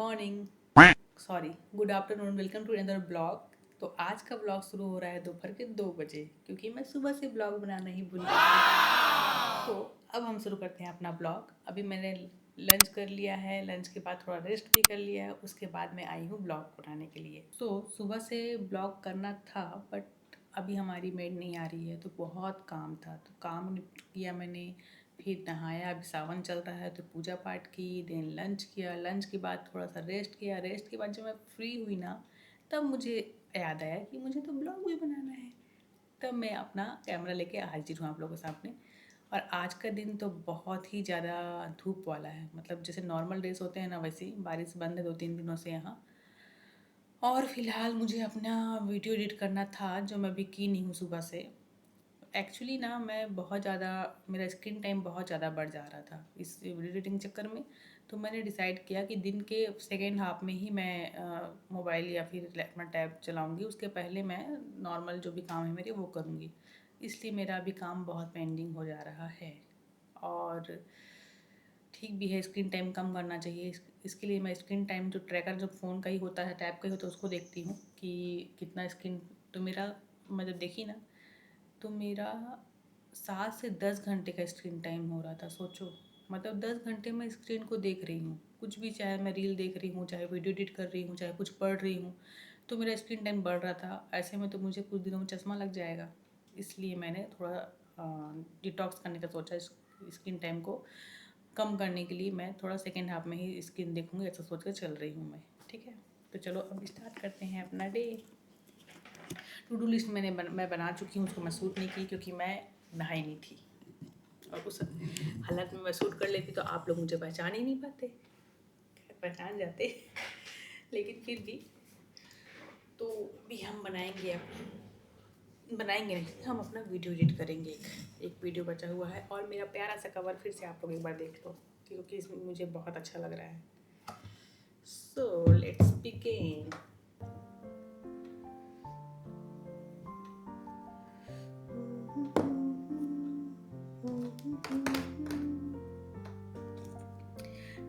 Morning, sorry, good afternoon, welcome to another blog. तो आज का ब्लॉग शुरू हो रहा है दोपहर के 2 बजे, क्योंकि मैं सुबह से ब्लॉग बनाना ही भूल गई थी। तो अब हम शुरू करते हैं अपना ब्लॉग। अभी मैंने लंच कर लिया है, लंच के बाद थोड़ा रेस्ट भी कर लिया है, उसके बाद मैं आई हूँ ब्लॉग बनाने के लिए। तो सुबह से ब्लॉग करना था, बट अभी हमारी मेड नहीं आ रही है, तो बहुत काम था। तो काम किया मैंने, फिर नहाया। अभी सावन चल रहा है तो पूजा पाठ की, देन लंच किया। लंच के बाद थोड़ा सा रेस्ट किया। रेस्ट के बाद जब मैं फ्री हुई ना, तब मुझे याद आया कि मुझे तो ब्लॉग भी बनाना है। तब मैं अपना कैमरा लेके हाजिर हूँ आप लोगों के सामने। और आज का दिन तो बहुत ही ज़्यादा धूप वाला है, मतलब जैसे नॉर्मल डेज होते हैं ना, वैसे ही बारिश बंद है 2-3 दिनों से यहाँ। और फिलहाल मुझे अपना वीडियो एडिट करना था, जो मैं अभी की नहीं हूँ सुबह से। एक्चुअली ना मैं बहुत ज़्यादा, मेरा स्क्रीन टाइम बहुत ज़्यादा बढ़ जा रहा था इस वीडियो एडिटिंग चक्कर में। तो मैंने डिसाइड किया कि दिन के सेकेंड हाफ में ही मैं मोबाइल या फिर अपना टैब चलाऊंगी। उसके पहले मैं नॉर्मल जो भी काम है मेरे वो करूँगी। इसलिए मेरा अभी काम बहुत पेंडिंग हो जा रहा है। और ठीक भी है, स्क्रीन टाइम कम करना चाहिए। इसके लिए मैं स्क्रीन टाइम जो ट्रैकर जो फ़ोन का ही होता है, टैब का ही होता है, उसको देखती हूँ कि कितना स्क्रीन। तो मेरा, मैं जब देखी ना, तो मेरा 7 से 10 घंटे का स्क्रीन टाइम हो रहा था। सोचो, मतलब 10 घंटे मैं स्क्रीन को देख रही हूँ, कुछ भी, चाहे मैं रील देख रही हूँ, चाहे वीडियो एडिट कर रही हूँ, चाहे कुछ पढ़ रही हूँ, तो मेरा स्क्रीन टाइम बढ़ रहा था। ऐसे में तो मुझे कुछ दिनों में चश्मा लग जाएगा। इसलिए मैंने थोड़ा डिटॉक्स करने का सोचा। स्क्रीन टाइम को कम करने के लिए मैं थोड़ा सेकेंड हाफ में ही स्क्रीन देखूँगी, ऐसा सोच कर चल रही हूँ मैं। ठीक है, तो चलो अब स्टार्ट करते हैं अपना डे। टू डू लिस्ट मैं बना चुकी हूँ, उसको मैं शूट नहीं की क्योंकि मैं नहाई नहीं थी। और उस हालत में मैं शूट कर लेती तो आप लोग मुझे पहचान ही नहीं पाते। पहचान जाते लेकिन फिर भी, तो भी हम बनाएंगे नहीं, हम अपना वीडियो एडिट करेंगे। एक वीडियो बचा हुआ है, और मेरा प्यारा सा कवर फिर से आप लोग एक बार देख लो, क्योंकि इसमें मुझे बहुत अच्छा लग रहा है। So let's begin.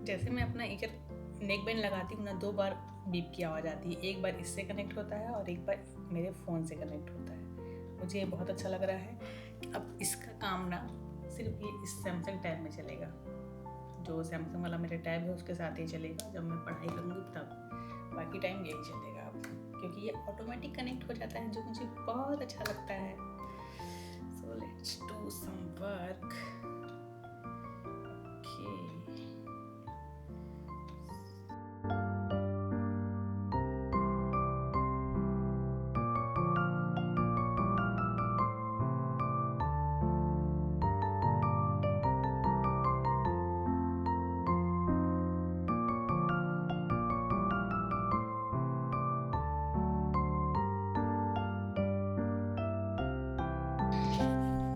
जैसे मैं अपना ईयर नेक बैंड लगाती हूँ ना, 2 बार बीप की आवाज़ आती है। एक बार इससे कनेक्ट होता है और एक बार मेरे फ़ोन से कनेक्ट होता है। मुझे ये बहुत अच्छा लग रहा है। अब इसका काम ना सिर्फ ये इस सैमसंग टैब में चलेगा। जो सैमसंग वाला मेरा टैब है उसके साथ ही चलेगा जब मैं पढ़ाई करूँगी तब। बाकी टाइम यही चलेगा अब, क्योंकि ये ऑटोमेटिक कनेक्ट हो जाता है, जो मुझे बहुत अच्छा लगता है। So let's do some work. Okay,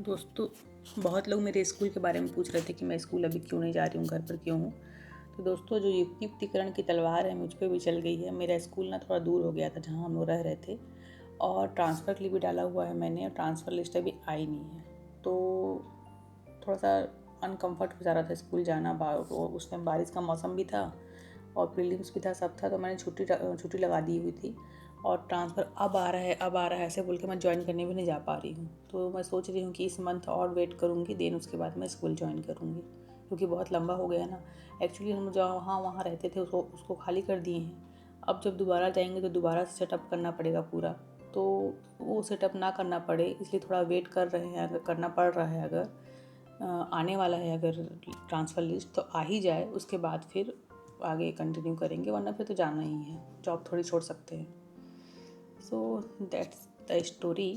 दोस्तों, बहुत लोग मेरे स्कूल के बारे में पूछ रहे थे कि मैं स्कूल अभी क्यों नहीं जा रही हूँ, घर पर क्यों हूँ। तो दोस्तों, जो युक्तिकरण की तलवार है मुझ पर भी चल गई है। मेरा स्कूल ना थोड़ा दूर हो गया था जहाँ हम लोग रह रहे थे, और ट्रांसफ़र के लिए भी डाला हुआ है मैंने, और ट्रांसफ़र लिस्ट अभी आई नहीं है। तो थोड़ा सा अनकम्फर्ट हो जा रहा था स्कूल जाना। उस टाइम बारिश का मौसम भी था और प्रीलिम्स भी था, सब था। तो मैंने छुट्टी लगा दी हुई थी, और ट्रांसफ़र अब आ रहा है ऐसे बोल के मैं ज्वाइन करने भी नहीं जा पा रही हूँ। तो मैं सोच रही हूँ कि इस मंथ और वेट करूँगी, देन उसके बाद मैं स्कूल ज्वाइन करूँगी, क्योंकि बहुत लंबा हो गया ना। एक्चुअली हम जहाँ वहाँ रहते थे उसको खाली कर दिए हैं। अब जब दोबारा जाएंगे तो दोबारा से सेटअप करना पड़ेगा पूरा। तो वो सेटअप ना करना पड़े इसलिए थोड़ा वेट कर रहे हैं। अगर करना पड़ रहा है, अगर आने वाला है, अगर ट्रांसफ़र लिस्ट तो आ ही जाए, उसके बाद फिर आगे कंटिन्यू करेंगे, वरना फिर तो जाना ही है, जॉब थोड़ी छोड़ सकते हैं। So that's the story.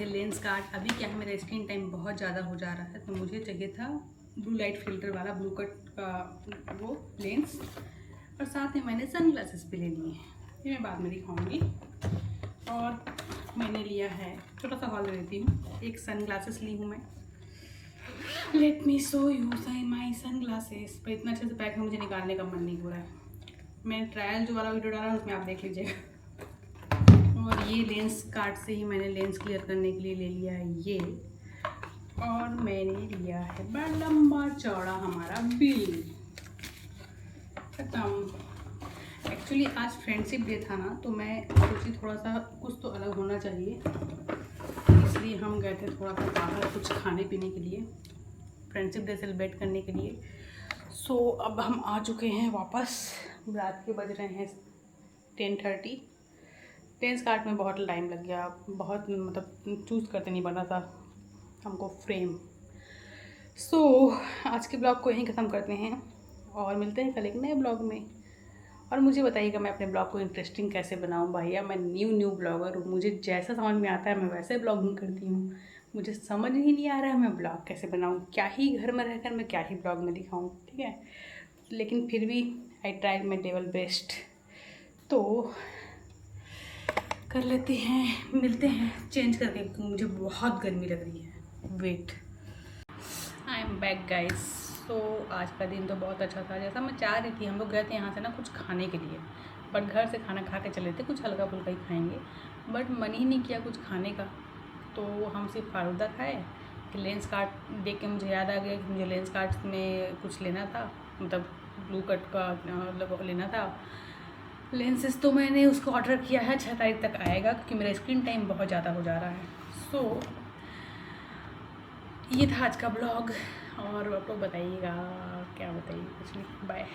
Lens card. अभी क्या है, मेरा स्क्रीन टाइम बहुत ज़्यादा हो जा रहा है, तो मुझे चाहिए था ब्लू लाइट फिल्टर वाला ब्लू कट का वो लेंस, और साथ में मैंने सन ग्लासेस भी ले लिए हैं, ये मैं बाद में दिखाऊंगी। और मैंने लिया है, छोटा सा हॉल देती हूँ, एक सन ग्लासेस ली हूँ मैं। Let me show you my sunglasses. पर इतना अच्छे से पैक है, मुझे निकालने का मन नहीं हो रहा है। मैंने ट्रायल जो वाला वीडियो डाला है उसमें आप देख लीजिएगा। और ये लेंस कार्ड से ही मैंने लेंस क्लियर करने के लिए ले लिया है ये। और मैंने लिया है बड़ा लंबा चौड़ा हमारा बिल। खत्म। एक्चुअली आज फ्रेंडशिप डे था ना, तो मैं सोची थोड़ा सा कुछ तो अलग होना चाहिए, इसलिए हम गए थे थोड़ा सा बाहर कुछ खाने पीने के लिए, फ्रेंडशिप डे सेलिब्रेट करने के लिए। सो अब हम आ चुके हैं वापस। रात के बज रहे हैं 10:30। लेंस कार्ड में बहुत टाइम लग गया, बहुत मतलब चूज़ करते नहीं बना था हमको फ्रेम। सो आज के ब्लॉग को यहीं ख़त्म करते हैं और मिलते हैं कल एक नए ब्लॉग में। और मुझे बताइएगा मैं अपने ब्लॉग को इंटरेस्टिंग कैसे बनाऊँ। भैया मैं न्यू ब्लॉगर हूँ, मुझे जैसा समझ में आता है मैं वैसे ब्लॉगिंग करती हूँ। मुझे समझ ही नहीं आ रहा है मैं ब्लॉग कैसे बनाऊँ, क्या ही घर में रहकर मैं क्या ही ब्लॉग में दिखाऊँ, ठीक है। लेकिन फिर भी I try my level best, तो कर लेते हैं। मिलते हैं चेंज करके, क्योंकि मुझे बहुत गर्मी लग रही है। Wait, I am back guys. तो आज का दिन तो बहुत अच्छा था, जैसा मैं चाह रही थी। हम लोग गए थे यहाँ से ना कुछ खाने के लिए, बट घर से खाना खा के चले थे, कुछ हल्का फुल्का ही खाएंगे, बट मन ही नहीं किया कुछ खाने का। तो हम सिर्फ फालूदा खाए कि लेंस कार्ड देख के मुझे याद आ गया कि मुझे लेंस कार्ड में कुछ लेना था, मतलब ब्लू कट का मतलब लेना था लेंसेज। तो मैंने उसको ऑर्डर किया है, 6 तारीख तक आएगा, क्योंकि मेरा स्क्रीन टाइम बहुत ज़्यादा हो जा रहा है। सो ये था आज का ब्लॉग, और आप लोग बताइएगा क्या बताइए, कुछ नहीं। बाय।